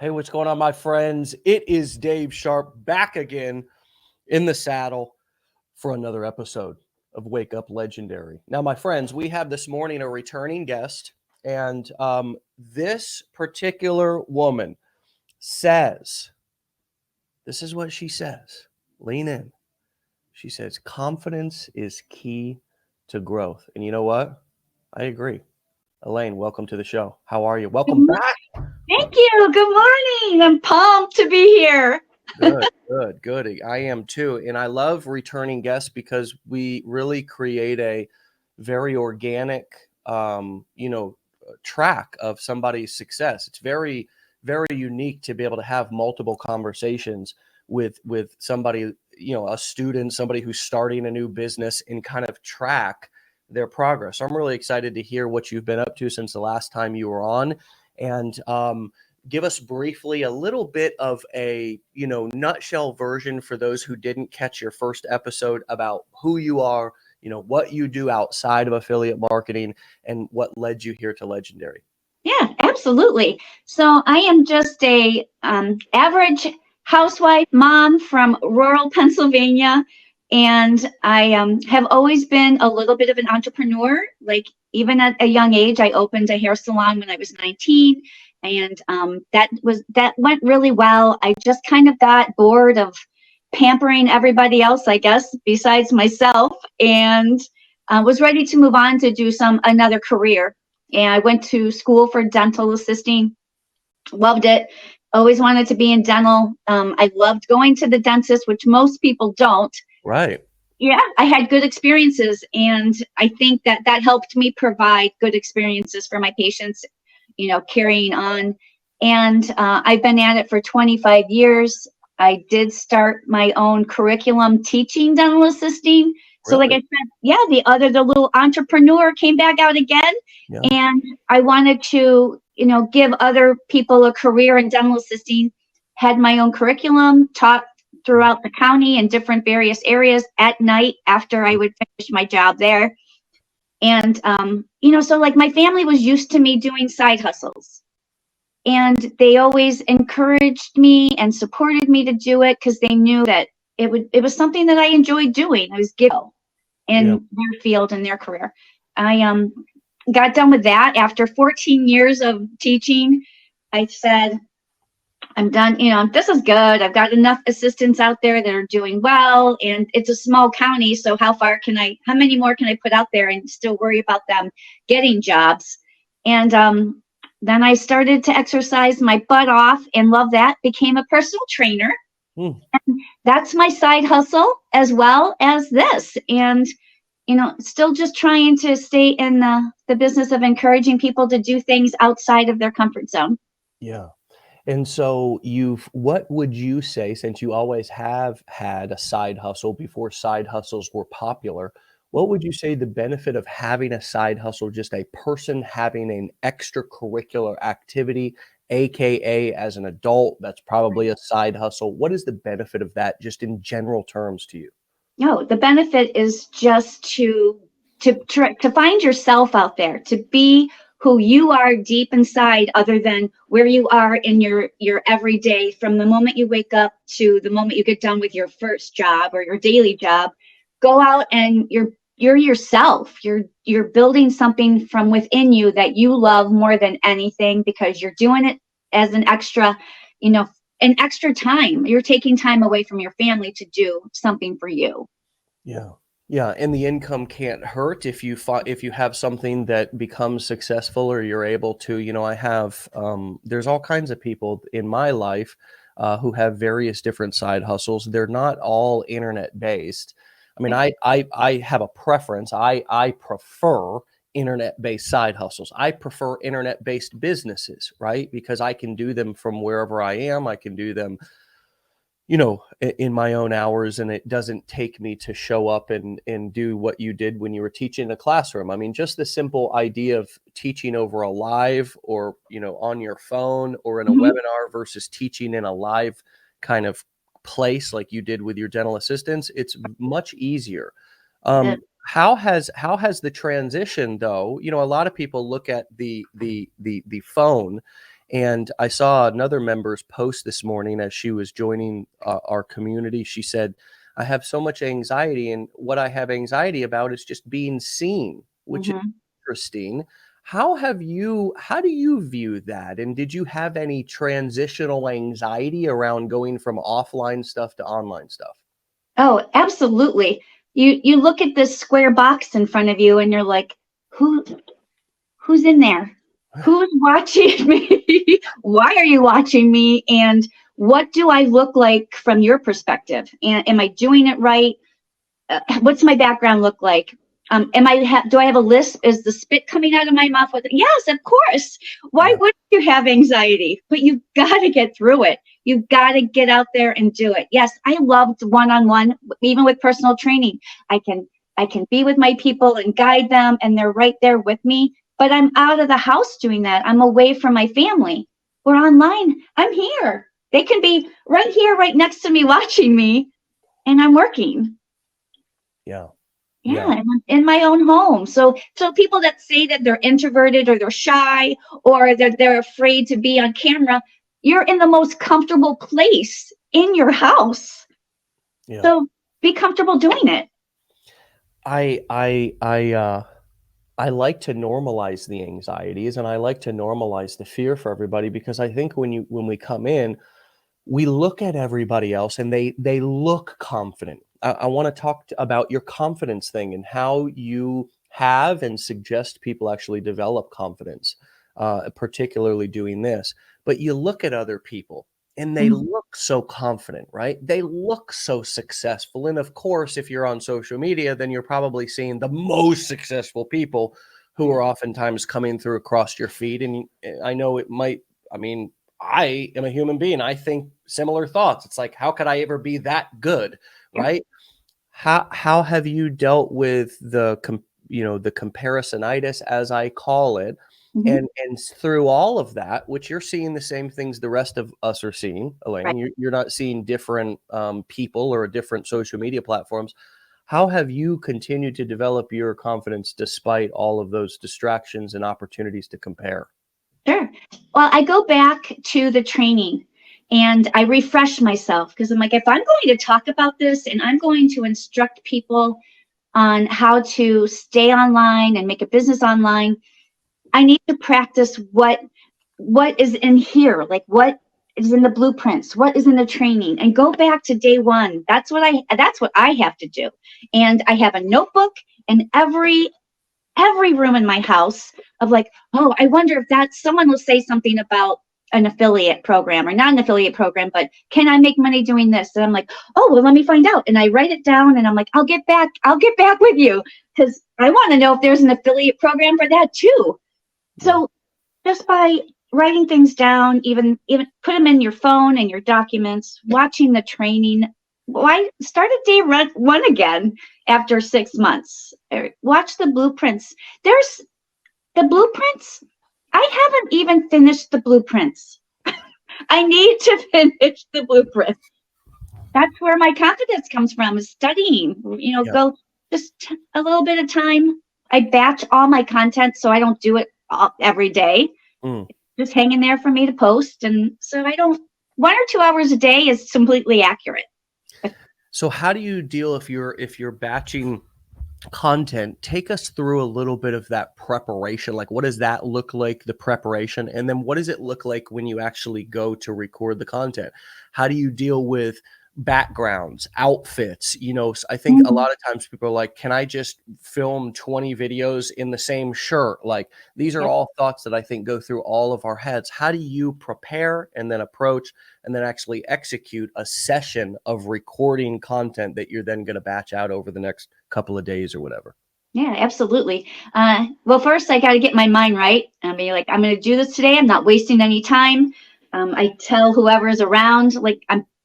Hey, what's going on, my friends? It is Dave Sharpe back again in the saddle for another episode of Wake Up Legendary. Now, my friends, we have this morning a returning guest, and this particular woman says, this is what she says. Lean in. She says, confidence is key to growth. And you know what? I agree. Elain, welcome to the show. How are you? Welcome back. Thank you. Good morning. I'm pumped to be here. Good. I am too. And I love returning guests because we really create a very organic, track of somebody's success. It's very, very unique to be able to have multiple conversations with somebody, a student, somebody who's starting a new business, and kind of track their progress. I'm really excited to hear what you've been up to since the last time you were on. And give us briefly a little bit of a, nutshell version for those who didn't catch your first episode about who you are, what you do outside of affiliate marketing, and what led you here to Legendary. Yeah, absolutely. So I am just a average housewife mom from rural Pennsylvania. And I have always been a little bit of an entrepreneur. Like even at a young age, I opened a hair salon when I was 19. And that went really well. I just kind of got bored of pampering everybody else, I guess, besides myself, and was ready to move on to do another career. And I went to school for dental assisting, loved it. Always wanted to be in dental. I loved going to the dentist, which most people don't. Right. Yeah, I had good experiences, and I think that helped me provide good experiences for my patients, carrying on. And I've been at it for 25 years. I did start my own curriculum teaching dental assisting. So Really? like I said, yeah, the little entrepreneur came back out again. Yeah. And I wanted to, give other people a career in dental assisting, had my own curriculum, taught throughout the county in different various areas at night after I would finish my job there. And, so like my family was used to me doing side hustles, and they always encouraged me and supported me to do it because they knew that it was something that I enjoyed doing. I was giving in their field and their career. I got done with that after 14 years of teaching. I said, I'm done. This is good. I've got enough assistants out there that are doing well, and it's a small county. So how many more can I put out there and still worry about them getting jobs? And then I started to exercise my butt off and love that. Became a personal trainer. And that's my side hustle as well as this. And, still just trying to stay in the business of encouraging people to do things outside of their comfort zone. Yeah. And so what would you say, since you always have had a side hustle before side hustles were popular, what would you say the benefit of having a side hustle, just a person having an extracurricular activity, AKA as an adult, that's probably a side hustle. What is the benefit of that just in general terms to you? No, the benefit is just to find yourself out there, to be who you are deep inside, other than where you are in your everyday, from the moment you wake up to the moment you get done with your first job or your daily job. Go out and you're yourself. You're building something from within you that you love more than anything, because you're doing it as an extra time. You're taking time away from your family to do something for you. Yeah. Yeah, and the income can't hurt if you have something that becomes successful, or you're able to, I have, there's all kinds of people in my life who have various different side hustles. They're not all internet based. I mean, I have a preference. I prefer internet-based side hustles. I prefer internet-based businesses, right? Because I can do them from wherever I am. I can do them in my own hours, and it doesn't take me to show up and do what you did when you were teaching in a classroom. I mean, just the simple idea of teaching over a live, or, on your phone or in a webinar, versus teaching in a live kind of place like you did with your dental assistants, it's much easier. How has the transition, though? A lot of people look at the phone And I saw another member's post this morning as she was joining our community. She said, I have so much anxiety, and what I have anxiety about is just being seen, which is Mhm. interesting. How do you view that? And did you have any transitional anxiety around going from offline stuff to online stuff? Oh, absolutely. You look at this square box in front of you and you're like, who who's in there? Who's watching me? Why are you watching me? And what do I look like from your perspective? And am I doing it right? What's my background look like? Do I have a lisp? Is the spit coming out of my mouth with it? Yes, of course. Why Yeah. wouldn't you have anxiety? But you've got to get through it. You've got to get out there and do it. Yes, I loved one-on-one, even with personal training. I can be with my people and guide them, and they're right there with me. But I'm out of the house doing that. I'm away from my family. We're online. I'm here. They can be right here, right next to me, watching me, and I'm working. Yeah. Yeah, Yeah. and I'm in my own home. So people that say that they're introverted or they're shy or that they're afraid to be on camera, you're in the most comfortable place in your house. Yeah. So be comfortable doing it. I I I uh I like to normalize the anxieties, and I like to normalize the fear for everybody, because I think when we come in, we look at everybody else and they look confident. I want to talk about your confidence thing and how you have and suggest people actually develop confidence, particularly doing this. But you look at other people and they Mhm. look so confident, right? They look so successful. And of course, if you're on social media, then you're probably seeing the most successful people who Yeah. are oftentimes coming through across your feed. And I know it might, I mean, I am a human being. I think similar thoughts. It's like, how could I ever be that good, Yeah. right? How have you dealt with the comparisonitis, as I call it, Mhm. and through all of that, which you're seeing the same things the rest of us are seeing, Right. Elaine. You're not seeing different people or different social media platforms. How have you continued to develop your confidence despite all of those distractions and opportunities to compare? Sure. Well, I go back to the training and I refresh myself because I'm like, if I'm going to talk about this and I'm going to instruct people on how to stay online and make a business online, I need to practice what is in here, like what is in the blueprints, what is in the training, and go back to day one. That's what I have to do. And I have a notebook in every room in my house of like, oh, I wonder if that someone will say something about an affiliate program or not an affiliate program, but can I make money doing this? And I'm like, oh, well, let me find out. And I write it down and I'm like, I'll get back with you because I want to know if there's an affiliate program for that too. Yeah. So just by writing things down, even put them in your phone and your documents, watching the training. Why start a day one again after 6 months? Watch the blueprints. There's the blueprints. I haven't even finished the blueprints. I need to finish the blueprints. That's where my confidence comes from, is studying. Yeah. Go just a little bit of time. I batch all my content so I don't do it every day, Mm. just hanging there for me to post. And so I don't, 1 or 2 hours a day is completely accurate. So how do you deal if you're batching content? Take us through a little bit of that preparation. Like, what does that look like, the preparation? And then what does it look like when you actually go to record the content? How do you deal with backgrounds, outfits? I think a Mhm. lot of times people are like, can I just film 20 videos in the same shirt? Like, these are Yeah. all thoughts that I think go through all of our heads. How do you prepare and then approach and then actually execute a session of recording content that you're then going to batch out over the next couple of days or whatever? Yeah, absolutely. Well, first I got to get my mind right. I mean, like, I'm going to do this today. I'm not wasting any time. I tell whoever is around, like,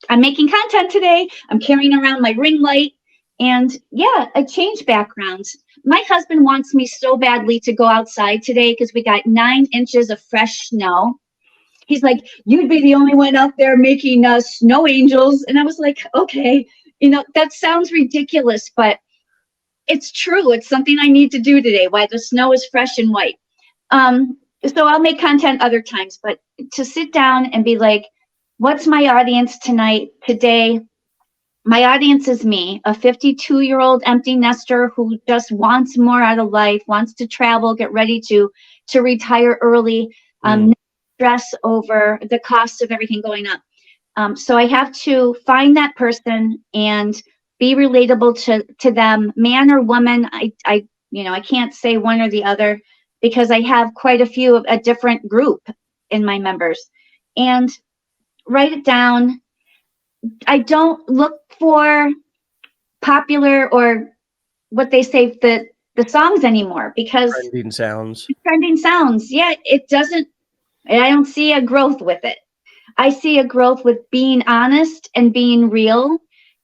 I'm making content today. I'm carrying around my ring light, and yeah, I change backgrounds. My husband wants me so badly to go outside today because we got 9 inches of fresh snow. He's like, you'd be the only one out there making snow angels, and I was like, okay, that sounds ridiculous, but it's true. It's something I need to do today while the snow is fresh and white. So I'll make content other times, but to sit down and be like, what's my audience tonight, today? My audience is me, a 52-year-old empty nester who just wants more out of life, wants to travel, get ready to retire early, no stress over the cost of everything going up. So I have to find that person and be relatable to them, man or woman. I can't say one or the other because I have quite a different group in my members, and write it down. I don't look for popular or what they say the songs anymore because Trending sounds. trending sounds. Yeah, it doesn't. I don't see a growth with it. I see a growth with being honest and being real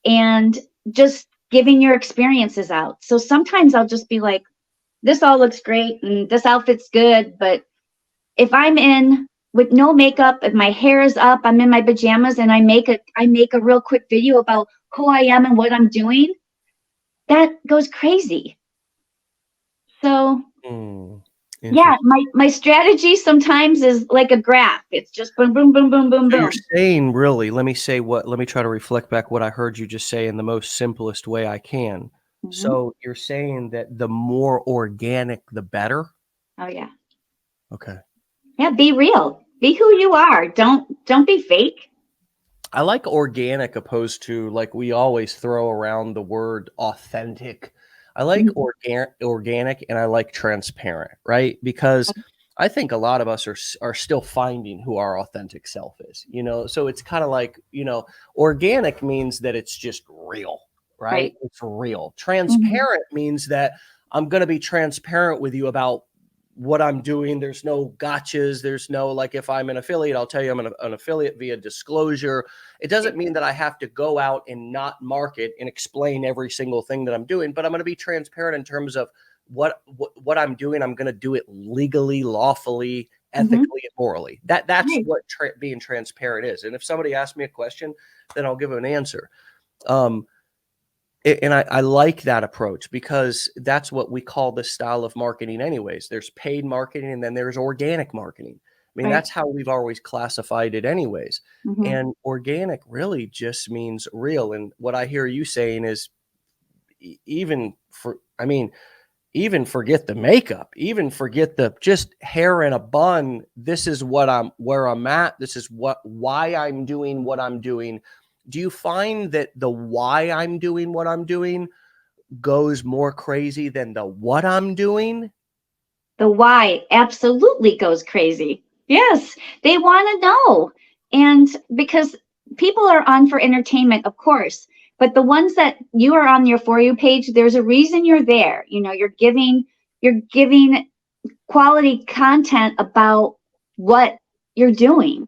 and just giving your experiences out. So sometimes I'll just be like, this all looks great and this outfit's good, but if I'm in with no makeup, if my hair is up, I'm in my pajamas and I make a real quick video about who I am and what I'm doing, that goes crazy. So yeah, my strategy sometimes is like a graph. It's just boom, boom, boom, boom, boom, boom. You're saying, really, let me try to reflect back what I heard you just say in the most simplest way I can. Mm-hmm. So you're saying that the more organic, the better? Oh yeah. Okay. Yeah, be real. Be who you are. Don't be fake. I like organic opposed to, like, we always throw around the word authentic. I like organic and I like transparent, right? Because I think a lot of us are still finding who our authentic self is, so it's kind of like, organic means that it's just real, right? It's real. Transparent means that I'm going to be transparent with you about what I'm doing. There's no gotchas. There's no, like, if I'm an affiliate, I'll tell you I'm an affiliate via disclosure. It doesn't mean that I have to go out and not market and explain every single thing that I'm doing, but I'm going to be transparent in terms of what I'm doing. I'm going to do it legally, lawfully, ethically, and morally. That's what being transparent is. And if somebody asks me a question, then I'll give them an answer. And I like that approach because that's what we call this style of marketing anyways. There's paid marketing and then there's organic marketing. I mean, that's how we've always classified it anyways. And organic really just means real. And what I hear you saying is even forget the makeup, even forget the just hair in a bun. This is where I'm at. This is why I'm doing what I'm doing. Do you find that the why I'm doing what I'm doing goes more crazy than the what I'm doing? The why absolutely goes crazy. Yes, they want to know. And because people are on for entertainment, of course, but the ones that you are on your For You page, there's a reason you're there. You're giving quality content about what you're doing,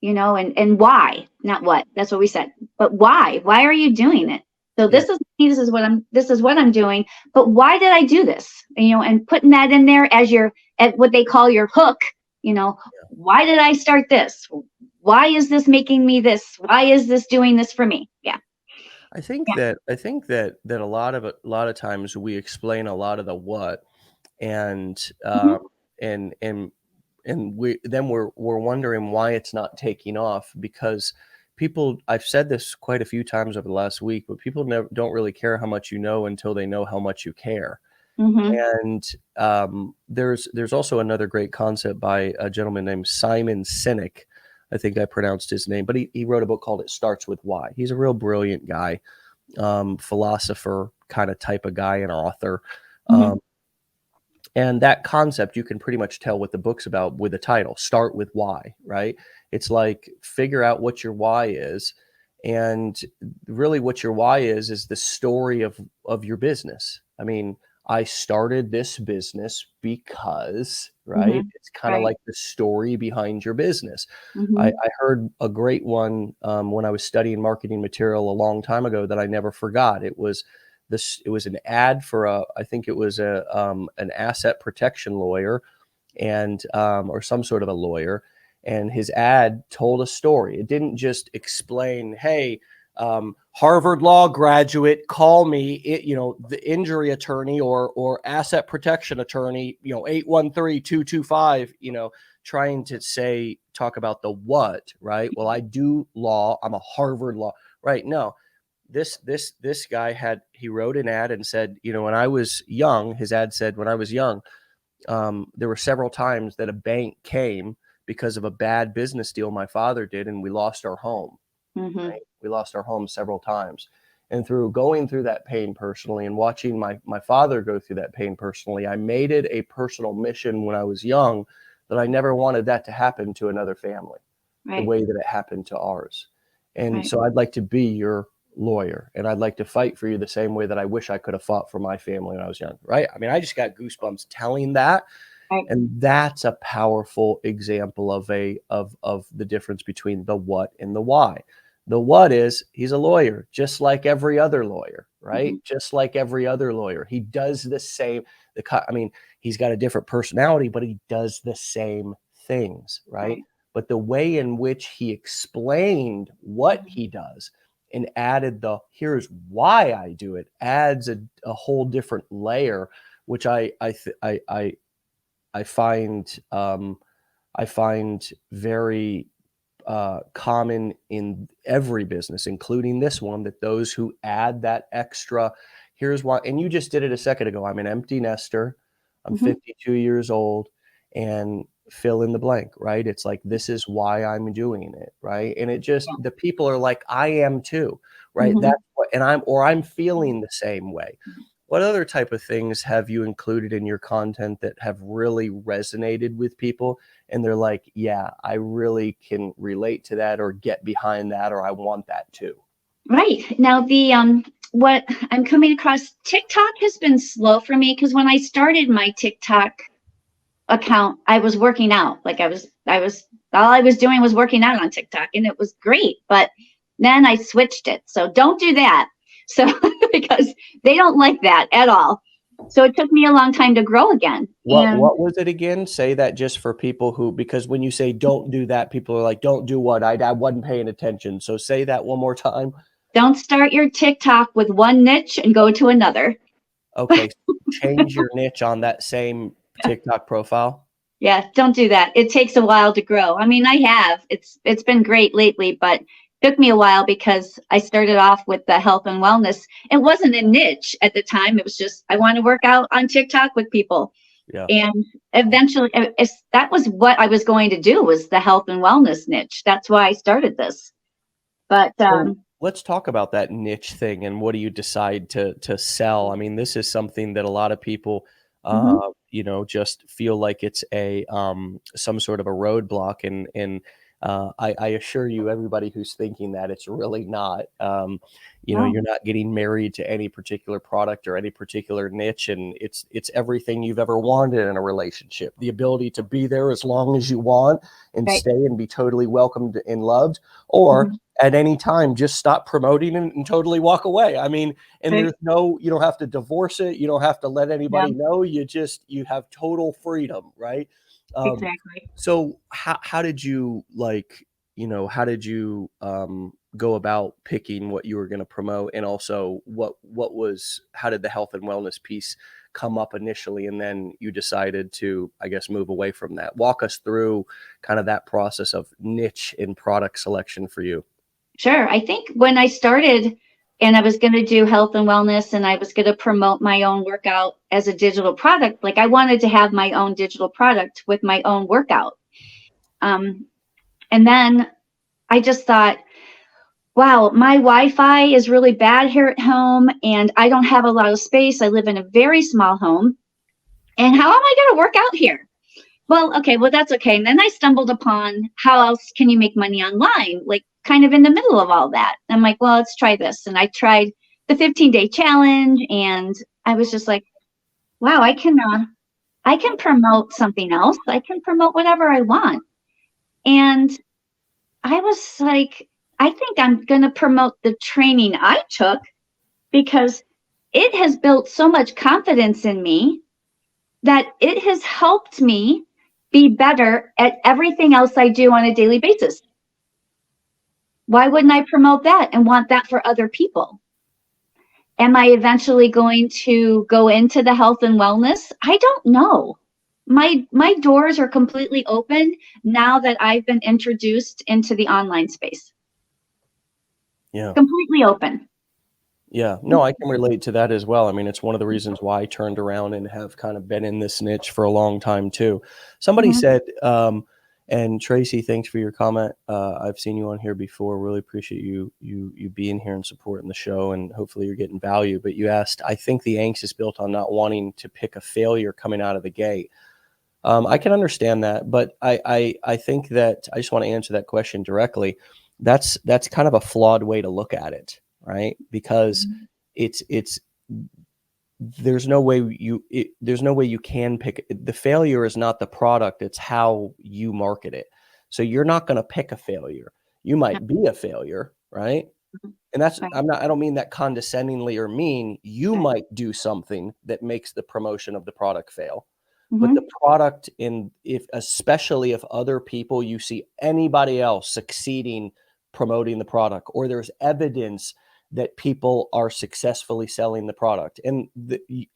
and why, not what. That's what we said. But why? Why are you doing it? So this is what I'm doing. But why did I do this? And putting that in there as at what they call your hook. Why did I start this? Why is this making me this? Why is this doing this for me? Yeah. I think that a lot of times we explain a lot of the what, and we're wondering why it's not taking off, because people, I've said this quite a few times over the last week, but people don't really care how much you know until they know how much you care. And there's also another great concept by a gentleman named Simon Sinek. I think I pronounced his name, but he wrote a book called It Starts With Why. He's a real brilliant guy, philosopher kind of type of guy, and author. And that concept, you can pretty much tell what the book's about with the title, Start With Why, right? It's like, figure out what your why is. And really what your why is the story of your business. I mean, I started this business because, right? It's kind of like the story behind your business. I heard a great one when I was studying marketing material a long time ago that I never forgot. It was an ad for I think it was an asset protection lawyer, and or some sort of a lawyer. And his ad told a story. It didn't just explain, hey, Harvard Law graduate, call me, the injury attorney or asset protection attorney, 813-225, trying to talk about the what, right? Well, I do law. I'm a Harvard Law, right? No, this guy he wrote an ad and said, when I was young, his ad said, when I was young, there were several times that a bank came because of a bad business deal my father did, and we lost our home. Mm-hmm. Right? We lost our home several times. And through going through that pain personally and watching my father go through that pain personally, I made it a personal mission when I was young that I never wanted that to happen to another family, the way that it happened to ours. And so I'd like to be your lawyer, and I'd like to fight for you the same way that I wish I could have fought for my family when I was young, right? I mean, I just got goosebumps telling that. And that's a powerful example of the difference between the what and the why. The what is, he's a lawyer, just like every other lawyer, right? Mm-hmm. Just like every other lawyer. He does the same. He's got a different personality, but he does the same things, right? But the way in which he explained what he does and added here's why I do it, adds a whole different layer, which I find very common in every business, including this one, that those who add that extra, here's why. And you just did it a second ago. I'm an empty nester. I'm 52 years old, and fill in the blank, right? It's like, this is why I'm doing it, right? And it just, the people are like, I am too, right? That's what, and I'm feeling the same way. What other type of things have you included in your content that have really resonated with people? And they're like, yeah, I really can relate to that, or get behind that, or I want that too. Right. Now, what I'm coming across, TikTok has been slow for me, because when I started my TikTok account, I was working out. Like all I was doing was working out on TikTok, and it was great. But then I switched it. So don't do that. So because they don't like that at all. So it took me a long time to grow again. What was it again? Say that just for people because when you say don't do that, people are like, don't do what? I wasn't paying attention. So say that one more time. Don't start your TikTok with one niche and go to another. Okay. Change your niche on that same TikTok profile. Yeah, don't do that. It takes a while to grow. I mean, I have. It's been great lately, but took me a while because I started off with the health and wellness. It wasn't a niche at the time. It was just, I want to work out on TikTok with people. Yeah. And eventually that was what I was going to do, was the health and wellness niche. That's why I started this. But let's talk about that niche thing, and what do you decide to sell? I mean, this is something that a lot of people just feel like it's some sort of a roadblock, and I assure you, everybody who's thinking that, it's really not. You're not getting married to any particular product or any particular niche, and it's everything you've ever wanted in a relationship. The ability to be there as long as you want and stay and be totally welcomed and loved, or at any time just stop promoting and totally walk away. I mean, and there's you don't have to divorce it. You don't have to let anybody know. You have total freedom, right? Exactly. So how did you go about picking what you were going to promote, and also how did the health and wellness piece come up initially, and then you decided to, I guess, move away from that? Walk us through kind of that process of niche and product selection for you. Sure. I think when I started and I was going to do health and wellness, and I was going to promote my own workout as a digital product, like I wanted to have my own digital product with my own workout. And then I just thought, wow, my Wi-Fi is really bad here at home, and I don't have a lot of space. I live in a very small home. And how am I going to work out here? Well, that's okay. And then I stumbled upon, how else can you make money online? Like, kind of in the middle of all that. I'm like, well, let's try this. And I tried the 15-day challenge, and I was just like, wow, I can promote something else. I can promote whatever I want. And I was like, I think I'm going to promote the training I took, because it has built so much confidence in me that it has helped me be better at everything else I do on a daily basis. Why wouldn't I promote that and want that for other people? Am I eventually going to go into the health and wellness? I don't know. My doors are completely open now that I've been introduced into the online space. Yeah. Completely open. Yeah, no, I can relate to that as well. I mean, it's one of the reasons why I turned around and have kind of been in this niche for a long time too. Somebody Mhm. said, and Tracy, thanks for your comment. I've seen you on here before. Really appreciate you being here and supporting the show, and hopefully you're getting value. But you asked, I think the angst is built on not wanting to pick a failure coming out of the gate. I can understand that, but I think that I just want to answer that question directly. That's kind of a flawed way to look at it, right? Because it's there's no way there's no way you can pick the failure is not the product, it's how you market it. So you're not going to pick a failure. You might be a failure, right? Mhm. And that's Right. I don't mean that condescendingly or mean. You Right. might do something that makes the promotion of the product fail. But the Mhm. product if especially if other people, you see anybody else succeeding promoting the product, or there's evidence that people are successfully selling the product. And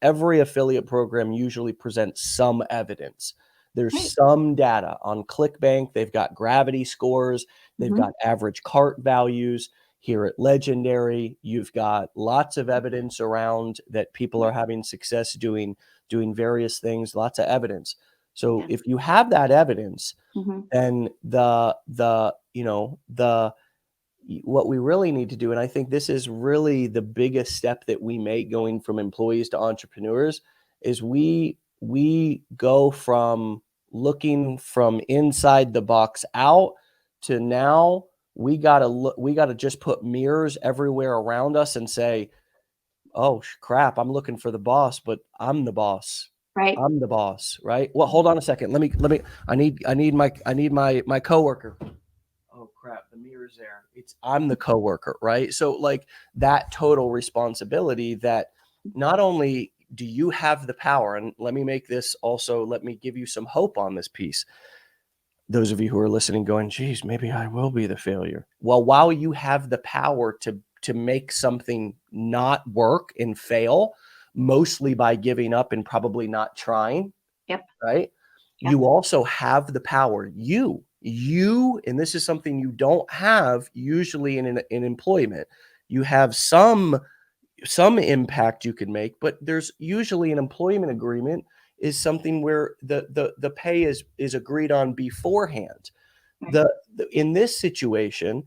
every affiliate program usually presents some evidence. There's Right. some data on ClickBank. They've got gravity scores. They've Mhm. got average cart values. Here at Legendary, you've got lots of evidence around that people are having success doing various things, lots of evidence. So Yeah. if you have that evidence, Mhm. then what we really need to do, and I think this is really the biggest step that we make going from employees to entrepreneurs, is we go from looking from inside the box out to now we gotta just put mirrors everywhere around us and say, oh crap, I'm looking for the boss, but I'm the boss. Right. I'm the boss, right? Well, hold on a second. Let me I need my coworker. Oh crap, the mirror's there. I'm the coworker, right? So like that total responsibility that not only do you have the power, and let me give you some hope on this piece. Those of you who are listening going, geez, maybe I will be the failure. Well, while you have the power to make something not work and fail, mostly by giving up and probably not trying, Yep. right? Yep. You also have the power. And this is something you don't have usually in employment. You have some impact you can make, but there's usually an employment agreement is something where the pay is agreed on beforehand. Right. The in this situation,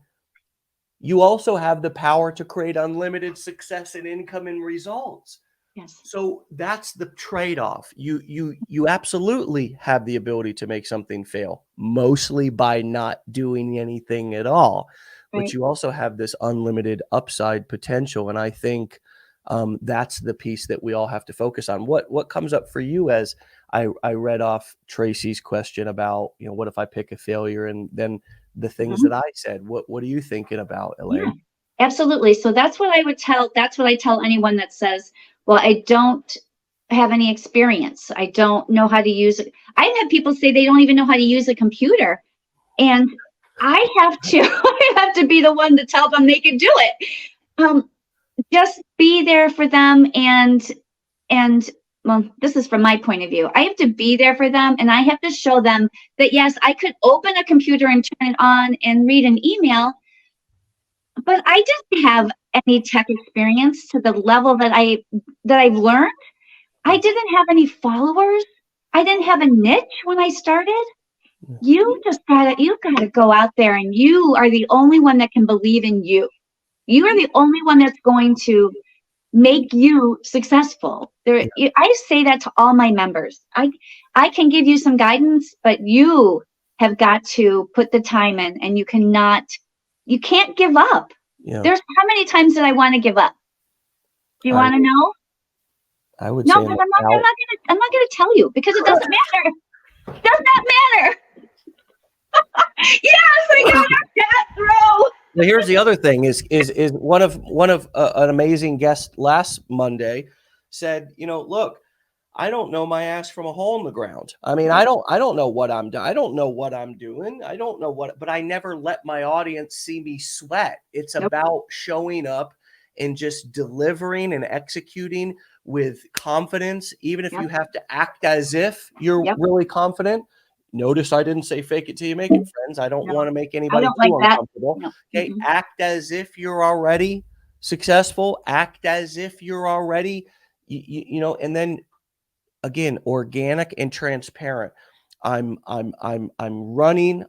you also have the power to create unlimited success and income and results. Yes. So that's the trade-off. You absolutely have the ability to make something fail, mostly by not doing anything at all. But Right. you also have this unlimited upside potential, and I think that's the piece that we all have to focus on. What comes up for you as I read off Tracy's question about, what if I pick a failure, and then the things Mhm. that I said. What are you thinking about, Yeah. Elaine? Absolutely. So that's what I tell anyone that says, well, I don't have any experience. I don't know how to use it. I've had people say they don't even know how to use a computer. And I have to, I have to be the one to tell them they can do it. Um, just be there for them and well, this is from my point of view. I have to be there for them and I have to show them that yes, I could open a computer and turn it on and read an email, but I didn't have any tech experience to the level that I've learned. I didn't have any followers. I didn't have a niche when I started. You gotta go out there and you are the only one that can believe in you. You are the only one that's going to make you successful. I say that to all my members. I can give you some guidance, but you have got to put the time in and you can't give up. Yeah, There's how many times did I want to give up? Do you I want to know? I would No, say but in I'm not, I'm about not gonna I'm not gonna tell you because it doesn't matter. It does not matter. Yes, I got our cat throw. Well, here's the other thing is one of an amazing guest last Monday said, look, I don't know my ass from a hole in the ground. I mean, I don't know what I'm doing. I don't know what I'm doing. I don't know what, but I never let my audience see me sweat. It's Yep. about showing up and just delivering and executing with confidence, even if Yep. you have to act as if you're Yep. really confident. Notice I didn't say fake it till you make it, friends. I don't No, want to make I anybody don't like too that. uncomfortable. No. Okay. Mm-mm. Act as if you're already successful. Act as if you're already, and then again, organic and transparent. I'm running,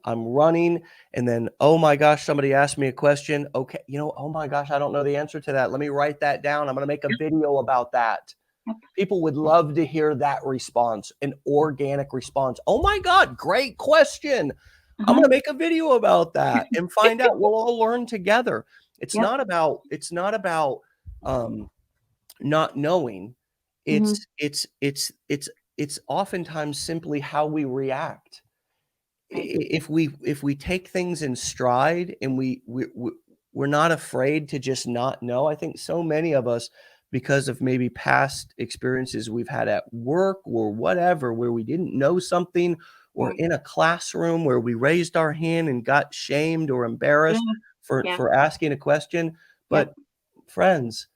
and then, oh my gosh, somebody asked me a question. Okay, oh my gosh, I don't know the answer to that. Let me write that down. I'm going to make a video about that. Yep. People would love to hear that response, an organic response. Oh my God, great question. I'm going to make a video about that and find out. We'll all learn together. It's Yep. not about not knowing. Mm-hmm. It's oftentimes simply how we react. Right. If we take things in stride and we're not afraid to just not know. I think so many of us, because of maybe past experiences we've had at work or whatever, where we didn't know something, or Right. in a classroom where we raised our hand and got shamed or Yeah. embarrassed for Yeah. for asking a question. Yep. But friends,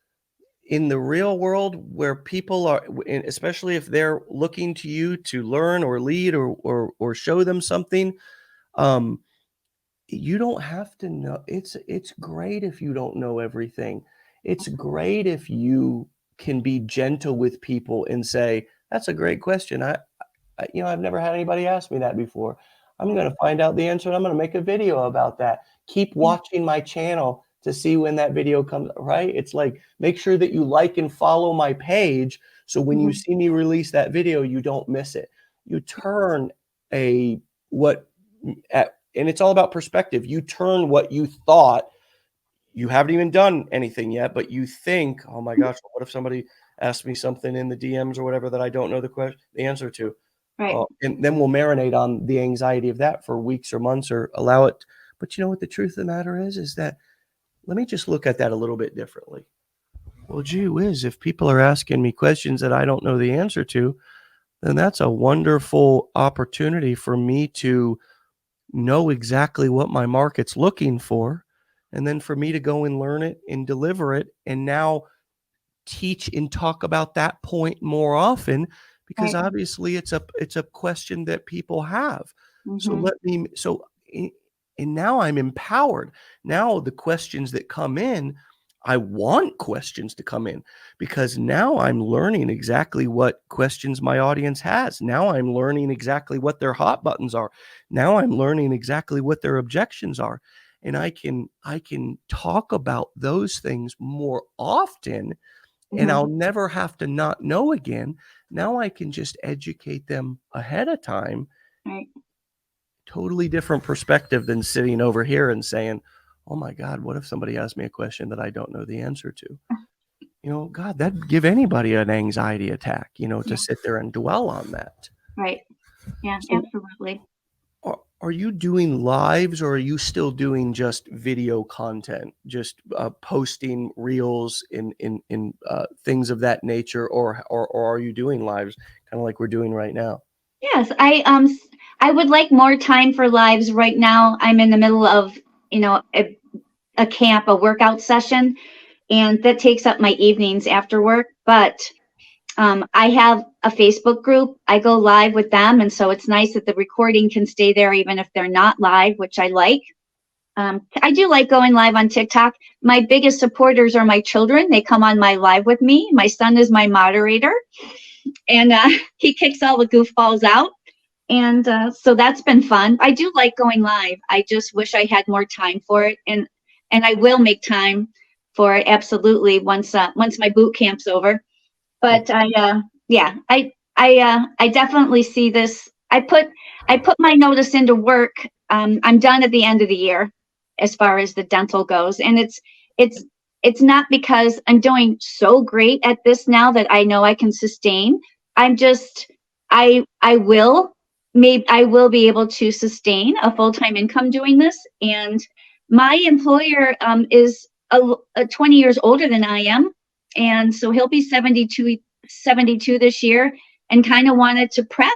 in the real world, where people are, especially if they're looking to you to learn or lead or show them something, um, you don't have to know. It's great if you don't know everything. It's great if you can be gentle with people and say, "That's a great question. I've never had anybody ask me that before. I'm going to find out the answer and I'm going to make a video about that. Keep Yeah. watching my channel to see when that video comes," right? It's like, make sure that you like and follow my page. So when you Mm-hmm. see me release that video, you don't miss it. You turn a, what, and it's all about perspective. You turn what you thought, you haven't even done anything yet, but you think, oh my gosh, what if somebody asked me something in the DMs or whatever that I don't know the answer to? Right. And then we'll marinate on the anxiety of that for weeks or months, or allow it. But you know what the truth of the matter is that, let me just look at that a little bit differently. Well, gee whiz, if people are asking me questions that I don't know the answer to, then that's a wonderful opportunity for me to know exactly what my market's looking for, and then for me to go and learn it and deliver it, and now teach and talk about that point more often, because Right. obviously it's a question that people have. So Mm-hmm. let me so and now I'm empowered. Now the questions that come in, I want questions to come in, because now I'm learning exactly what questions my audience has. Now I'm learning exactly what their hot buttons are. Now I'm learning exactly what their objections are. And I can talk about those things more often, and Mm-hmm. I'll never have to not know again. Now I can just educate them ahead of time. Right. Totally different perspective than sitting over here and saying, oh my God, what if somebody asked me a question that I don't know the answer to? God, that'd give anybody an anxiety attack, to Yeah. sit there and dwell on that. Right. Yeah. So Absolutely. are you doing lives, or are you still doing just video content, just posting reels in things of that nature, or are you doing lives kind of like we're doing right now? Yes. I would like more time for lives right now. I'm in the middle of, a camp, a workout session, and that takes up my evenings after work. But I have a Facebook group. I go live with them, and so it's nice that the recording can stay there even if they're not live, which I like. I do like going live on TikTok. My biggest supporters are my children. They come on my live with me. My son is my moderator, and he kicks all the goofballs out. And so that's been fun. I do like going live. I just wish I had more time for it, and I will make time for it absolutely once my boot camp's over. But yeah, I definitely see this. I put my notice into work. I'm done at the end of the year as far as the dental goes, and it's it's not because I'm doing so great at this now that I know I can sustain. I'm just I will be able to sustain a full-time income doing this, and my employer is 20 years older than I am, and so he'll be 72 this year. and kind of wanted to prep,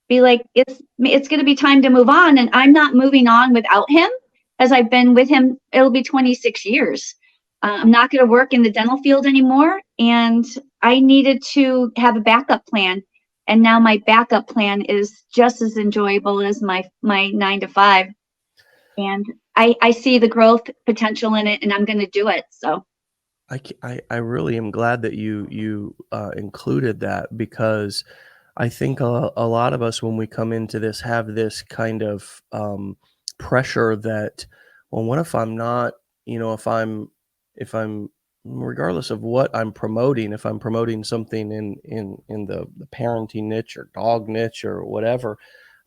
be like, it's going to be time to move on. And I'm not moving on without him, as I've been with him. It'll be 26 years. I'm not going to work in the dental field anymore. And I needed to have a backup plan. And now my backup plan is just as enjoyable as my 9 to 5. And I see the growth potential in it, and I'm going to do it. So I really am glad that you included that, because I think a lot of us, when we come into this, have this kind of pressure that, well, what if I'm not, if I'm, regardless of what I'm promoting, if I'm promoting something in the parenting niche or dog niche or whatever,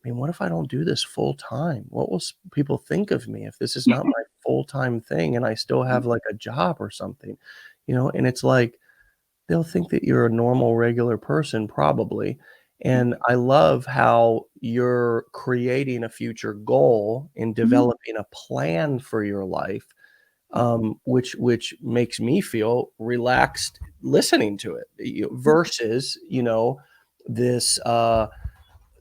I mean, what if I don't do this full time? What will people think of me if this is not my full time thing and I still have like a job or something, And it's like, they'll think that you're a normal, regular person, probably. And I love how you're creating a future goal and developing a plan for your life, which makes me feel relaxed listening to it, versus,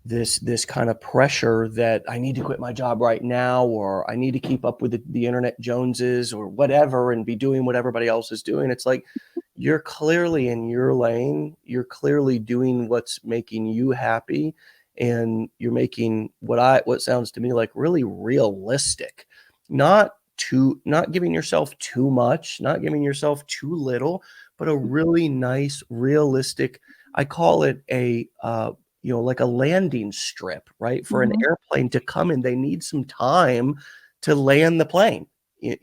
this this kind of pressure that I need to quit my job right now, or I need to keep up with the internet Joneses or whatever and be doing what everybody else is doing. It's like, you're clearly in your lane. You're clearly doing what's making you happy, and you're making what sounds to me like really realistic, not giving yourself too much, not giving yourself too little, but a really nice, realistic, I call it a like a landing strip, right? For an airplane to come in, they need some time to land the plane,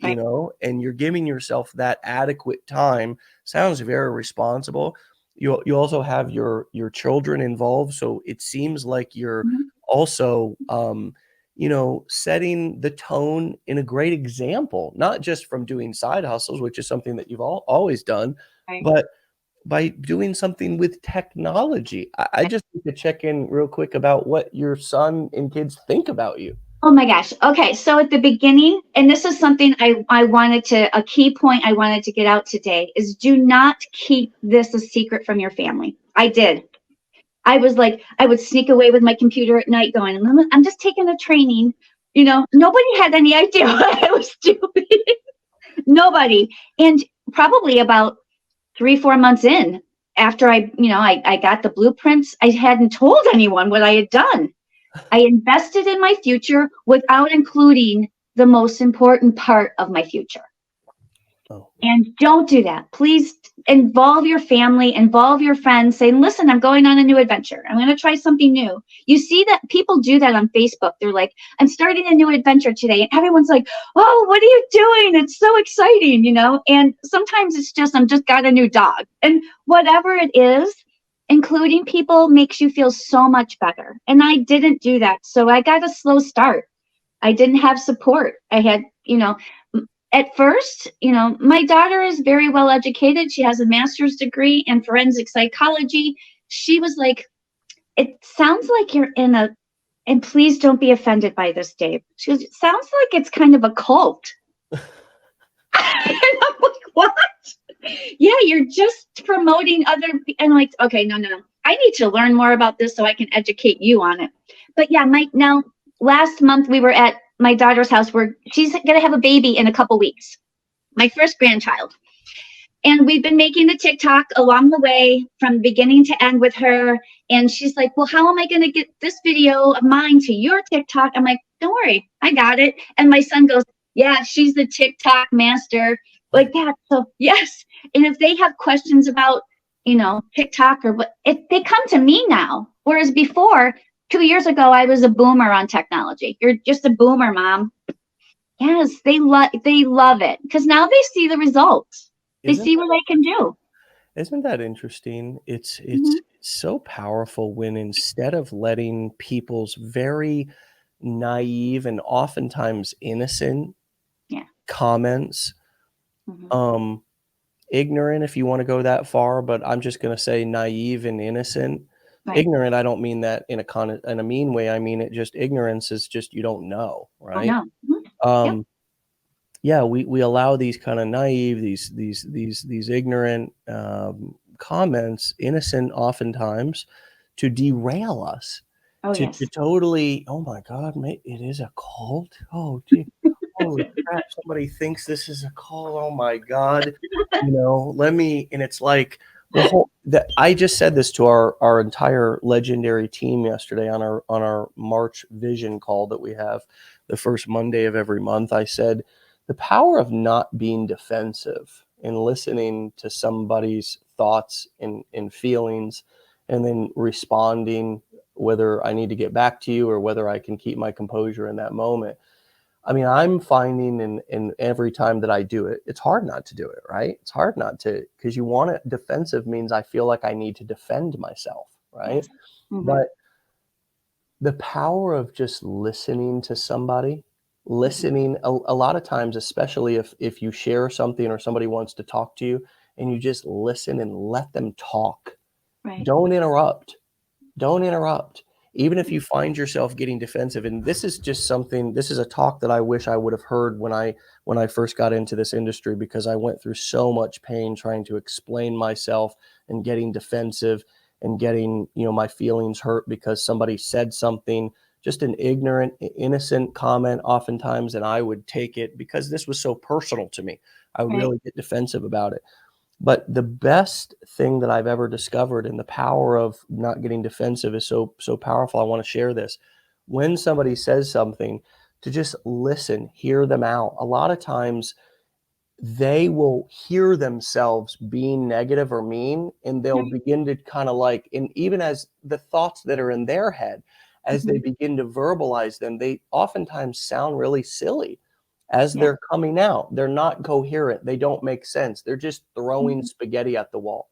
Right. And you're giving yourself that adequate time. Sounds very responsible. You also have your children involved, so it seems like you're also setting the tone in a great example, not just from doing side hustles, which is something that you've always done, Right. but by doing something with technology. I just need to check in real quick about what your son and kids think about you. Oh my gosh. Okay. So at the beginning, and this is something a key point I wanted to get out today is, do not keep this a secret from your family. I did. I was like, I would sneak away with my computer at night going, I'm just taking a training. Nobody had any idea what I was doing. Nobody. And probably about 3-4 months in, after I got the blueprints, I hadn't told anyone what I had done. I invested in my future without including the most important part of my future. Oh, And don't do that. Please involve your family, involve your friends, saying, listen, I'm going on a new adventure. I'm going to try something new. You see that people do that on Facebook. They're like, I'm starting a new adventure today. And everyone's like, oh, what are you doing? It's so exciting, And sometimes it's just, I'm just got a new dog. And whatever it is, including people makes you feel so much better. And I didn't do that. So I got a slow start. I didn't have support. I had, at first, my daughter is very well educated. She has a master's degree in forensic psychology. She was like, it sounds like you're and please don't be offended by this, Dave. She goes, it sounds like it's kind of a cult. And I'm like, what? Yeah, you're just promoting other people. And I'm like, okay, no. I need to learn more about this so I can educate you on it. But yeah, now last month we were at my daughter's house where she's going to have a baby in a couple weeks, my first grandchild. And we've been making the TikTok along the way from beginning to end with her. And she's like, well, how am I going to get this video of mine to your TikTok? I'm like, don't worry, I got it. And my son goes, yeah, she's the TikTok master, like that. So yes. And if they have questions about, TikTok or what, if they come to me now, whereas before, 2 years ago, I was a boomer on technology. You're just a boomer, Mom. Yes, they love it because now they see the results. They see what I can do. Isn't that interesting? It's Mhm. so powerful when, instead of letting people's very naive and oftentimes innocent Yeah. comments, Mhm. ignorant, if you want to go that far, but I'm just going to say naive and innocent. Right. Ignorant, I don't mean that in a mean way. I mean it just, ignorance is just, you don't know, Oh right? no. Mhm. Yep. Yeah, we allow these kind of naive, these ignorant comments, innocent oftentimes, to derail us, Oh, to yes. totally, oh my God, it is a cult. Oh, gee, holy crap! Somebody thinks this is a cult. Oh my God, let me. And it's like, well, that I just said this to our entire legendary team yesterday on our March vision call that we have the first Monday of every month. I said the power of not being defensive and listening to somebody's thoughts and feelings, and then responding, whether I need to get back to you or whether I can keep my composure in that moment. I mean, I'm finding in every time that I do it, it's hard not to do it, right? It's hard not to, because you want it. Defensive means I feel like I need to defend myself, right? Yes. Hmm. But the power of just listening to somebody, listening a lot of times, especially if you share something or somebody wants to talk to you and you just listen and let them talk. Right. Don't interrupt. Don't interrupt. Even if you find yourself getting defensive, and this is a talk that I wish I would have heard when I first got into this industry, because I went through so much pain trying to explain myself and getting defensive and getting, my feelings hurt because somebody said something, just an ignorant, innocent comment oftentimes, and I would take it because this was so personal to me. I would Right. really get defensive about it. But the best thing that I've ever discovered, and the power of not getting defensive is so powerful. I want to share this. When somebody says something, to just listen, hear them out. A lot of times they will hear themselves being negative or mean, and they'll Right. begin to kind of like, and even as the thoughts that are in their head, as they Hmm. begin to verbalize them, they oftentimes sound really silly as Yeah. they're coming out. They're not coherent. They don't make sense. They're just throwing Mhm. spaghetti at the wall.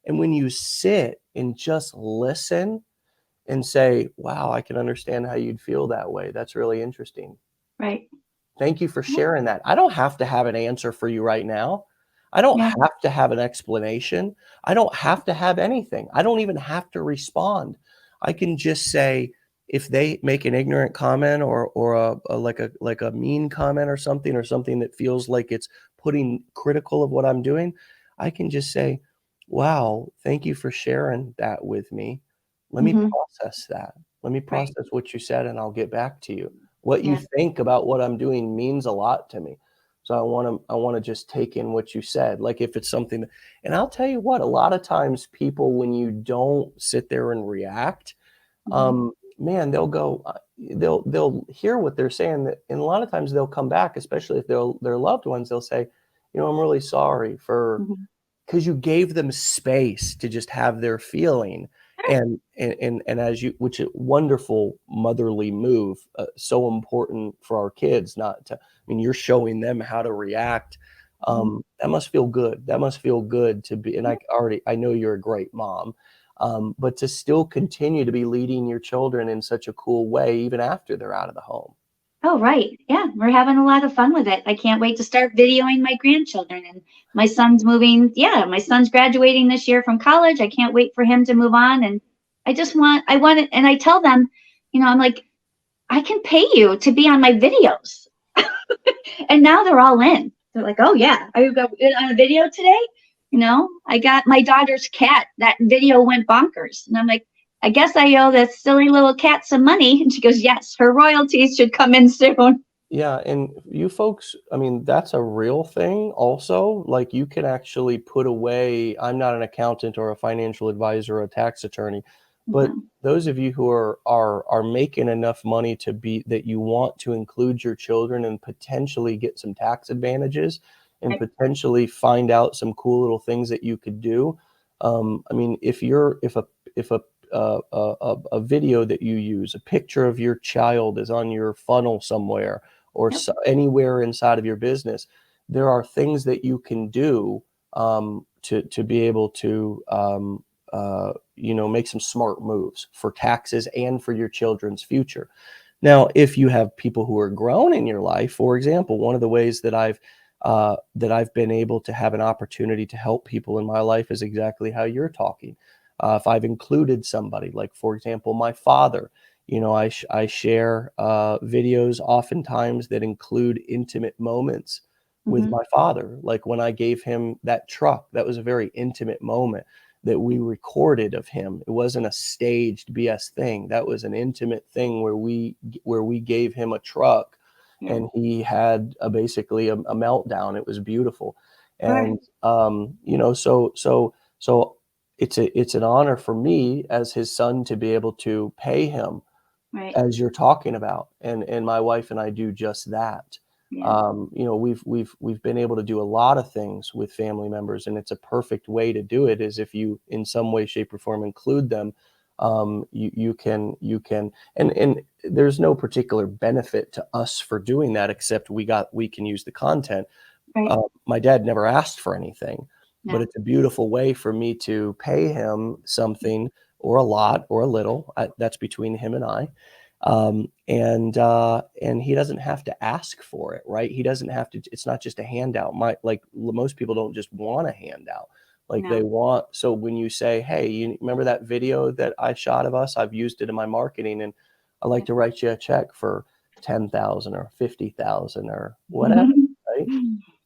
And when you sit and just listen and say, wow, I can understand how you'd feel that way. That's really interesting. Right. Thank you for Yeah. sharing that. I don't have to have an answer for you right now. I don't Yeah. have to have an explanation. I don't have to have anything. I don't even have to respond. I can just say, if they make an ignorant comment or a mean comment or something that feels like it's putting critical of what I'm doing, I can just say, "Wow, thank you for sharing that with me. Let me Hmm. process that. Let me Right. process what you said, and I'll get back to you. What you Yeah. think about what I'm doing means a lot to me. So I want to just take in what you said. Like if it's something and I'll tell you what, a lot of times people, when you don't sit there and react, Hmm. man, they'll hear what they're saying, and a lot of times they'll come back, especially if they're loved ones, they'll say, I'm really sorry for, Hmm. because you gave them space to just have their feeling. And as you, which is wonderful motherly move, so important for our kids. Not to, I mean, you're showing them how to react. Hmm. That must feel good. That must feel good to be, and I know you're a great mom. But to still continue to be leading your children in such a cool way even after they're out of the home. Oh, right. Yeah, we're having a lot of fun with it. I can't wait to start videoing my grandchildren. And my son's moving. Yeah, my son's graduating this year from college. I can't wait for him to move on. And I want it. And I tell them, I'm like, I can pay you to be on my videos. And now they're all in. They're like, oh, yeah, are you on a video today? I got my daughter's cat. That video went bonkers. And I'm like, I guess I owe that silly little cat some money. And she goes, yes, her royalties should come in soon. Yeah, and you folks, I mean, that's a real thing also. Like you can actually put away, I'm not an accountant or a financial advisor or a tax attorney, but Mhm. those of you who are making enough money to be that you want to include your children and potentially get some tax advantages and Right. potentially find out some cool little things that you could do. I mean, if a video that you use, a picture of your child is on your funnel somewhere or Yep. anywhere inside of your business, there are things that you can do to be able to make some smart moves for taxes and for your children's future. Now, if you have people who are grown in your life, for example, one of the ways that I've been able to have an opportunity to help people in my life is exactly how you're talking. If I've included somebody, like for example, my father, I share videos oftentimes that include intimate moments with Hmm. my father. Like when I gave him that truck, that was a very intimate moment. that we recorded of him. It wasn't a staged BS thing. That was an intimate thing where we gave him a truck, Yeah. and he had basically a meltdown. It was beautiful. Right. And so it's an honor for me as his son to be able to pay him Right. as you're talking about, and my wife and I do just that. Yeah. We've been able to do a lot of things with family members, and it's a perfect way to do it is if you in some way, shape, or form include them. You can, and there's no particular benefit to us for doing that except we can use the content. Right. My dad never asked for anything, but No. it's a beautiful way for me to pay him something, or a lot or a little. That's between him and I. And he doesn't have to ask for it, right? He doesn't have to. It's not just a handout. Most people don't just want a handout. Like No. they want. So when you say, "Hey, you remember that video that I shot of us? I've used it in my marketing, and I'd like to write you a check for 10,000 or 50,000 or whatever," right?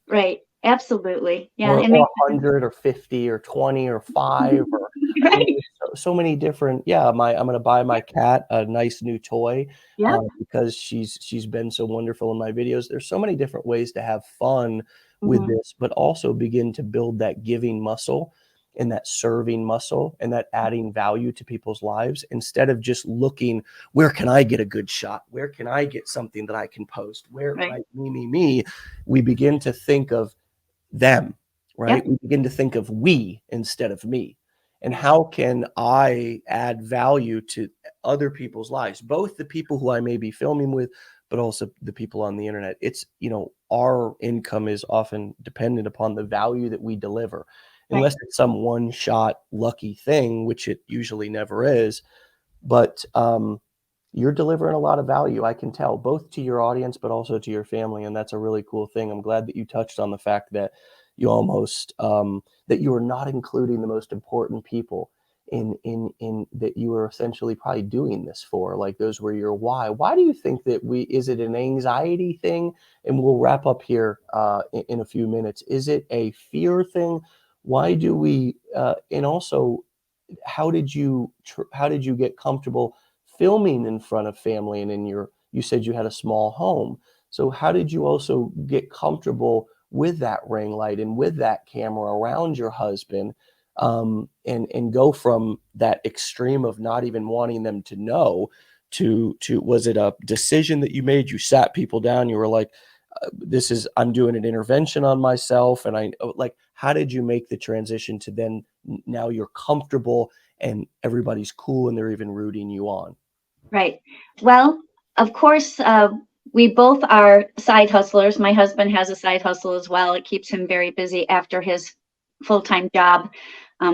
Right. Absolutely. Yeah. Or It makes 100 or 50 or 20 or 5 or right. so many different. Yeah, I'm gonna buy my cat a nice new toy Yep. because she's been so wonderful in my videos. There's so many different ways to have fun with Mhm. this, but also begin to build that giving muscle and that serving muscle and that adding value to people's lives instead of just looking, where can I get a good shot? Where can I get something that I can post? Where, Right. right, me. We begin to think of them, right? Yep. We begin to think of we instead of me. And Yeah. how can I add value to other people's lives, both the people who I may be filming with, but also the people on the internet? It's, our income is often dependent upon the value that we deliver, Right. unless it's some one shot lucky thing, which it usually never is. But you're delivering a lot of value, I can tell, both to your audience, but also to your family. And that's a really cool thing. I'm glad that you touched on the fact that you almost, that you are not including the most important people in that you are essentially probably doing this for. Like those were your why. Why do you think that is it an anxiety thing? And we'll wrap up here in a few minutes. Is it a fear thing? Why do we, and also, how did you get comfortable filming in front of family, and you said you had a small home, so how did you also get comfortable with that ring light and with that camera around your husband, and go from that extreme of not even wanting them to know to was it a decision that you made? You sat people down, you were like, I'm doing an intervention on myself, and like, how did you make the transition to then now you're comfortable and everybody's cool and they're even rooting you on? Right. Well, of course, we both are side hustlers. My husband has a side hustle as well. It keeps him very busy after his full-time job.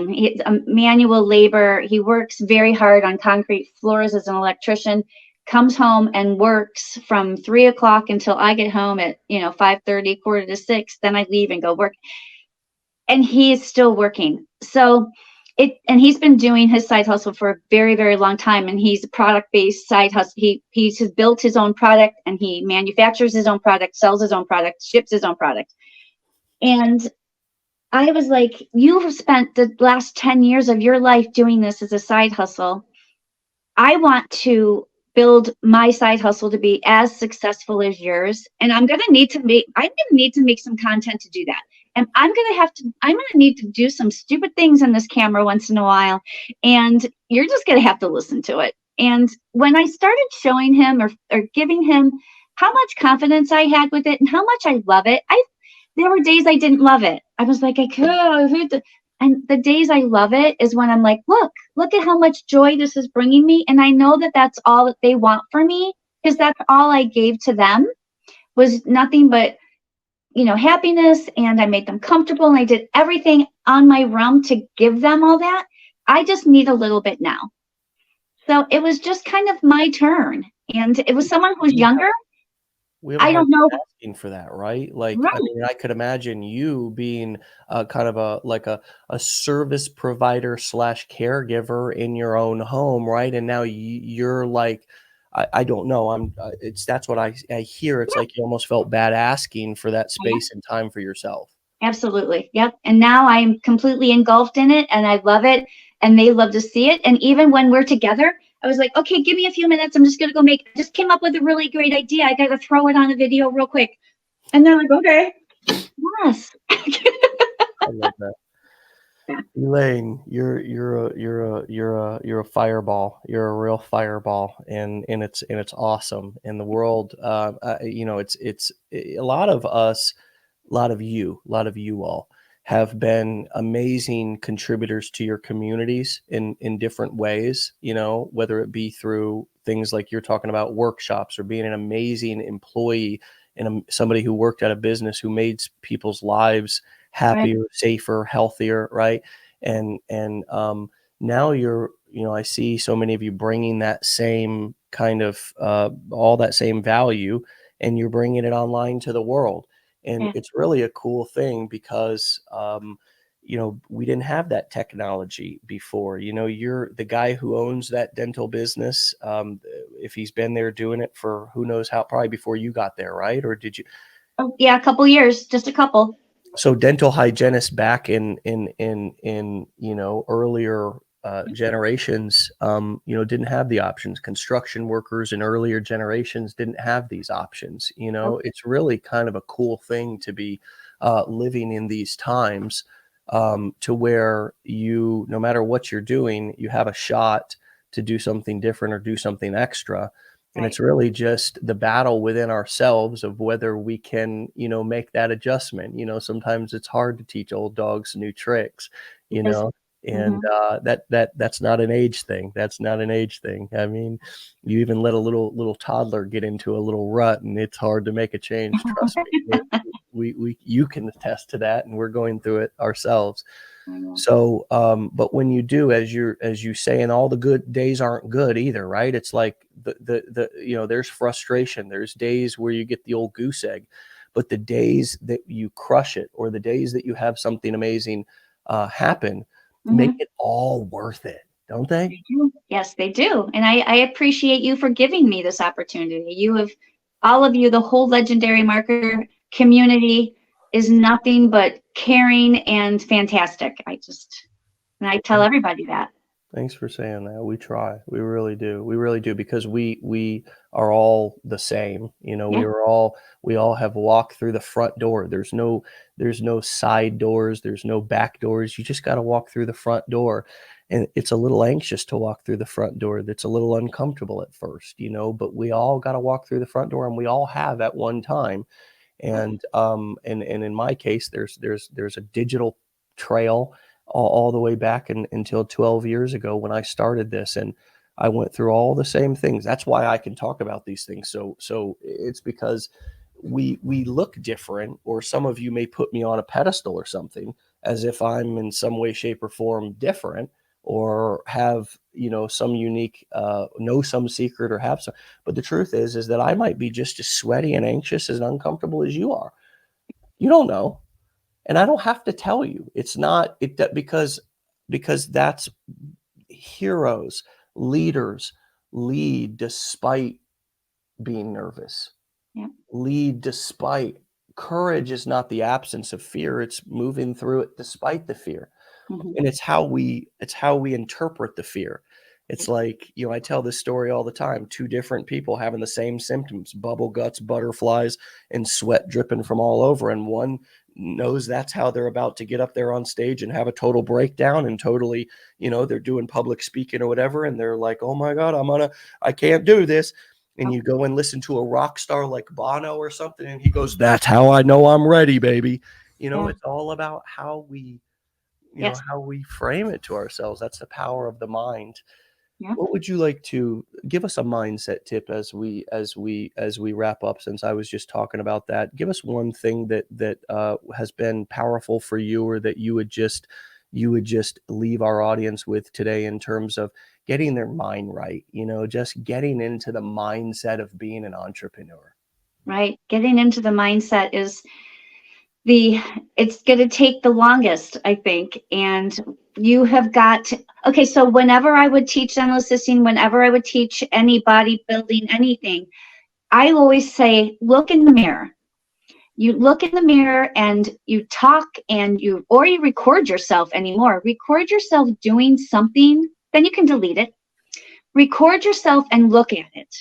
He's a manual labor. He works very hard on concrete floors as an electrician, comes home and works from 3 o'clock until I get home at 5:30, 5:45. Then I leave and go work. And he is still working. So he's been doing his side hustle for a very, very long time. And he's a product-based side hustle. He's built his own product, and he manufactures his own product, sells his own product, ships his own product. And I was like, you have spent the last 10 years of your life doing this as a side hustle. I want to build my side hustle to be as successful as yours. And I'm going to need to make some content to do that. And I'm going to need to do some stupid things on this camera once in a while. And you're just going to have to listen to it. And when I started showing him or giving him how much confidence I had with it and how much I love it, there were days I didn't love it. I was like, and the days I love it is when I'm like, look at how much joy this is bringing me. And I know that that's all that they want for me, because that's all I gave to them was nothing but, happiness. And I made them comfortable, and I did everything on my realm to give them all that. I just need a little bit now. So it was just kind of my turn. And it was someone who's younger. We have a I hard don't know. time asking for that, right? Like, I Right. mean, I could imagine you being kind of a service provider slash caregiver in your own home, right? And now you're like, I don't know. That's what I hear. It's like you almost felt bad asking for that space and time for yourself. Absolutely. Yep. And now I'm completely engulfed in it and I love it and they love to see it. And even when we're together, I was like, okay, give me a few minutes. I'm just going to go just came up with a really great idea. I got to throw it on a video real quick. And they're like, okay, yes. I love that. Elaine, you're a fireball. You're a real fireball, and it's awesome. And the world, it's a lot of us, a lot of you all have been amazing contributors to your communities in different ways. Whether it be through things like you're talking about workshops, or being an amazing employee and somebody who worked at a business who made people's lives happier, Right. safer, healthier, right? And now I see so many of you bringing that same kind of all that same value, and you're bringing it online to the world. And Yeah. it's really a cool thing because we didn't have that technology before. You're the guy who owns that dental business. If he's been there doing it for who knows how, probably before you got there, right? Or did you? Oh, yeah, a couple years, just a couple. So dental hygienists back in earlier generations, didn't have the options. Construction workers in earlier generations didn't have these options. Oh, It's really kind of a cool thing to be living in these times, to where no matter what you're doing, you have a shot to do something different or do something extra. And right. it's really just the battle within ourselves of whether we can, make that adjustment. Sometimes it's hard to teach old dogs new tricks, you Yes. know, and Mhm. that's not an age thing. That's not an age thing. I mean, you even let a little toddler get into a little rut, and it's hard to make a change. Trust me. You can attest to that, and we're going through it ourselves. I know. So, but when you do, as you say, and all the good days aren't good either, right? It's like there's frustration. There's days where you get the old goose egg, but the days that you crush it, or the days that you have something amazing happen, make Mhm. it all worth it, don't they? They do. Yes, they do. And I appreciate you for giving me this opportunity. All of you, the whole legendary marketer community is nothing but caring and fantastic. And I tell everybody that. Thanks for saying that. We try. We really do. We really do, because we are all the same. Yeah. We all have walked through the front door. There's no side doors. There's no back doors. You just got to walk through the front door. And it's a little anxious to walk through the front door. That's a little uncomfortable at first, but we all got to walk through the front door, and we all have at one time. And in my case, there's a digital trail all the way back until 12 years ago when I started this, and I went through all the same things. That's why I can talk about these things. So it's because we look different, or some of you may put me on a pedestal or something, as if I'm in some way, shape, or form different, or have some unique know some secret, or have some. But the truth is that I might be just as sweaty and anxious and uncomfortable as you are. You don't know, and I don't have to tell you. It's not it because that's heroes, leaders lead despite being nervous. Yeah. Lead despite Courage is not the absence of fear, it's moving through it despite the fear. Mhm. And it's how we interpret the fear. It's like, I tell this story all the time. Two different people having the same symptoms: bubble guts, butterflies, and sweat dripping from all over. And one knows that's how they're about to get up there on stage and have a total breakdown, and totally, they're doing public speaking or whatever, and they're like, oh my God, I can't do this. And Oh, you go and listen to a rock star like Bono or something, and he goes, that's how I know I'm ready, baby. yeah. It's all about how we Yes. how we frame it to ourselves. That's the power of the mind. Yeah. What would you like to give us a mindset tip as we wrap up? Since I was just talking about that, give us one thing that has been powerful for you, or that you would just leave our audience with today, in terms of getting their mind right. Just getting into the mindset of being an entrepreneur. Right. Getting into the mindset is it's going to take the longest, I think. And you have got okay. So whenever I would teach dental assisting, whenever I would teach any bodybuilding, anything, I always say, look in the mirror You look in the mirror and you talk and you record yourself anymore. Record yourself doing something, then you can delete it. Record yourself and look at it.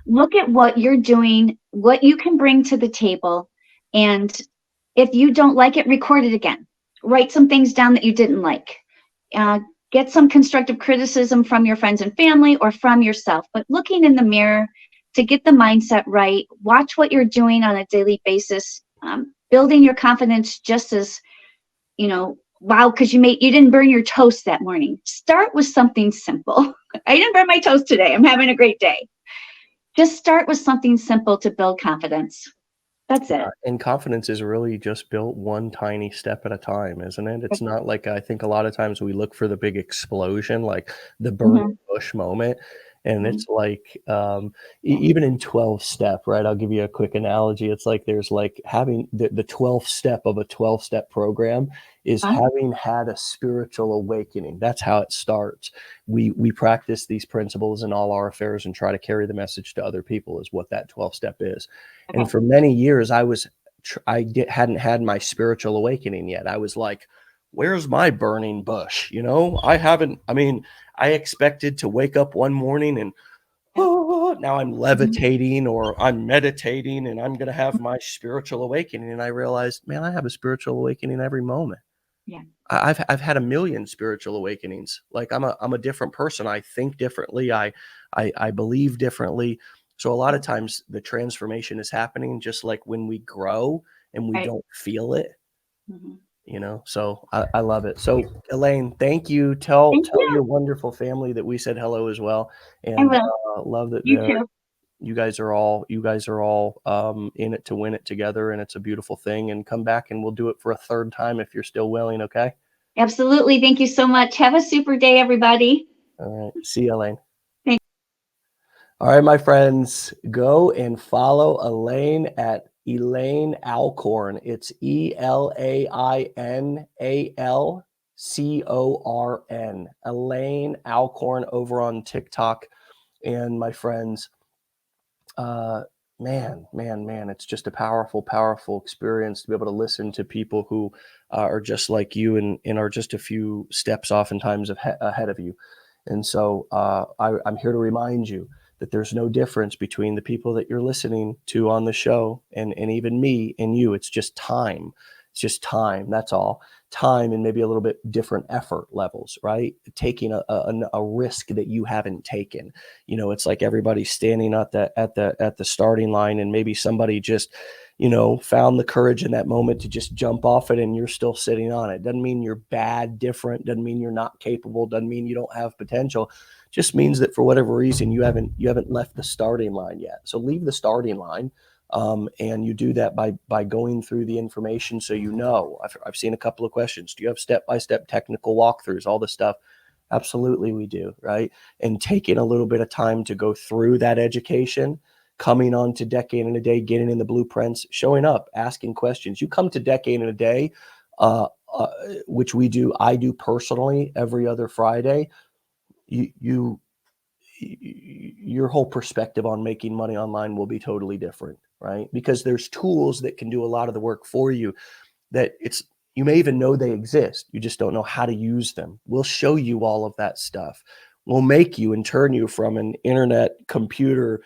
Look at what you're doing, what you can bring to the table. And if you don't like it, record it again. Write some things down that you didn't like. Get some constructive criticism from your friends and family or from yourself. But looking in the mirror to get the mindset right, watch what you're doing on a daily basis, building your confidence just as, wow, because you didn't burn your toast that morning. Start with something simple. I didn't burn my toast today. I'm having a great day. Just start with something simple to build confidence. That's it. And confidence is really just built one tiny step at a time, isn't it? It's not like, I think a lot of times we look for the big explosion, like the burning bush moment. And it's like, even in 12 step, right? I'll give you a quick analogy. It's like, there's like having the 12th step of a 12-step program is having had a spiritual awakening. That's how it starts. We practice these principles in all our affairs and try to carry the message to other people, is what that 12 step is. And for many years, hadn't had my spiritual awakening yet. I was like, where's my burning bush? I expected to wake up one morning and now I'm levitating or I'm meditating and I'm going to have my spiritual awakening. And I realized, man, I have a spiritual awakening every moment. Yeah. I've had a million spiritual awakenings. Like I'm a different person. I think differently. I believe differently. So a lot of times the transformation is happening just like when we grow and we don't feel it. So I love it. So Elain, thank you. Tell your wonderful family that we said hello as well. And love that you guys are all in it to win it together, and it's a beautiful thing. And come back and we'll do it for a third time if you're still willing. Okay. Absolutely. Thank you so much. Have a super day, everybody. All right. See you, Elain. Thanks. All right, my friends, go and follow Elain at Elain Alcorn. It's ELAINALCORN. Elain Alcorn over on TikTok. And my friends, man, it's just a powerful experience to be able to listen to people who are just like you and are just a few steps oftentimes ahead of you. And so I'm here to remind you that there's no difference between the people that you're listening to on the show and even me and you. It's just time. It's just time. That's all. Time and maybe a little bit different effort levels, right? Taking a risk that you haven't taken. It's like everybody's standing at the starting line, and maybe somebody just, found the courage in that moment to just jump off it, and you're still sitting on it. Doesn't mean you're bad, different. Doesn't mean you're not capable. Doesn't mean you don't have potential. Just means that for whatever reason you haven't left the starting line yet. So leave the starting line. And you do that by going through the information. So, I've seen a couple of questions. Do you have step-by-step technical walkthroughs, all this stuff? Absolutely. We do. Right. And taking a little bit of time to go through that education, coming on to Decade in a Day, getting in the blueprints, showing up, asking questions. You come to Decade in a Day, which I do personally every other Friday. Your whole perspective on making money online will be totally different, right? Because there's tools that can do a lot of the work for you that you may even know they exist. You just don't know how to use them. We'll show you all of that stuff. We'll make you and turn you from an internet computer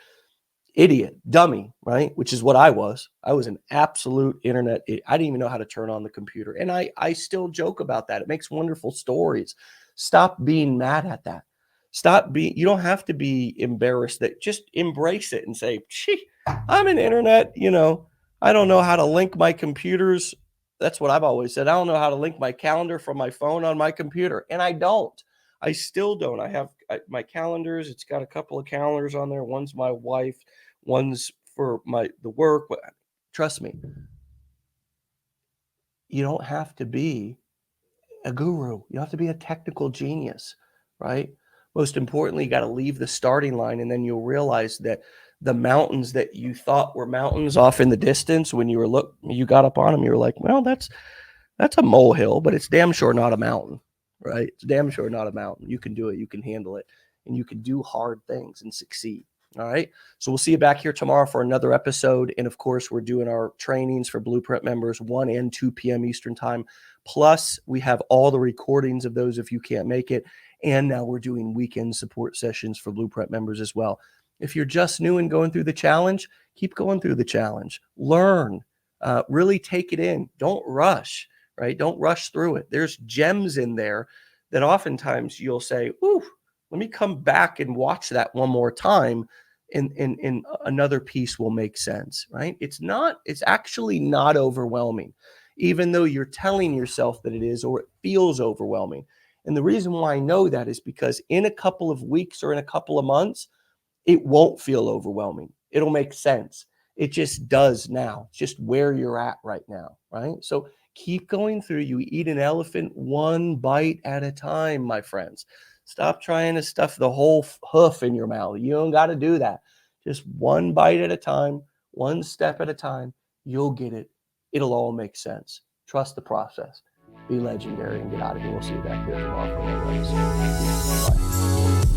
idiot, dummy, right? Which is what I was. I was an absolute internet idiot. I didn't even know how to turn on the computer. And I still joke about that. It makes wonderful stories. Stop being mad at that. You don't have to be embarrassed. That just embrace it and say, gee, I'm an internet, I don't know how to link my computers. That's what I've always said. I don't know how to link my calendar from my phone on my computer. And I don't. I still don't. I have my calendars. It's got a couple of calendars on there. One's my wife, one's for the work. Trust me, you don't have to be a guru. You have to be a technical genius, right? Most importantly, you got to leave the starting line, and then you'll realize that the mountains that you thought were mountains off in the distance, when you got up on them, you were like, well, that's a molehill, but it's damn sure not a mountain, right? It's damn sure not a mountain. You can do it. You can handle it, and you can do hard things and succeed. All right. So we'll see you back here tomorrow for another episode. And of course, we're doing our trainings for Blueprint members 1 and 2 p.m. Eastern time. Plus, we have all the recordings of those if you can't make it. And now we're doing weekend support sessions for Blueprint members as well. If you're just new and going through the challenge, keep going through the challenge. Learn, really take it in. Don't rush, right? Don't rush through it. There's gems in there that oftentimes you'll say, ooh, let me come back and watch that one more time. And another piece will make sense, right? It's actually not overwhelming, even though you're telling yourself that it is, or it feels overwhelming. And the reason why I know that is because in a couple of weeks or in a couple of months, it won't feel overwhelming. It'll make sense. It just does now. It's just where you're at right now, right? So keep going through. You eat an elephant one bite at a time, my friends. Stop trying to stuff the whole hoof in your mouth. You don't got to do that. Just one bite at a time, one step at a time. You'll get it. It'll all make sense. Trust the process. Be legendary and get out of here. We'll see you back here tomorrow for another episode. Bye.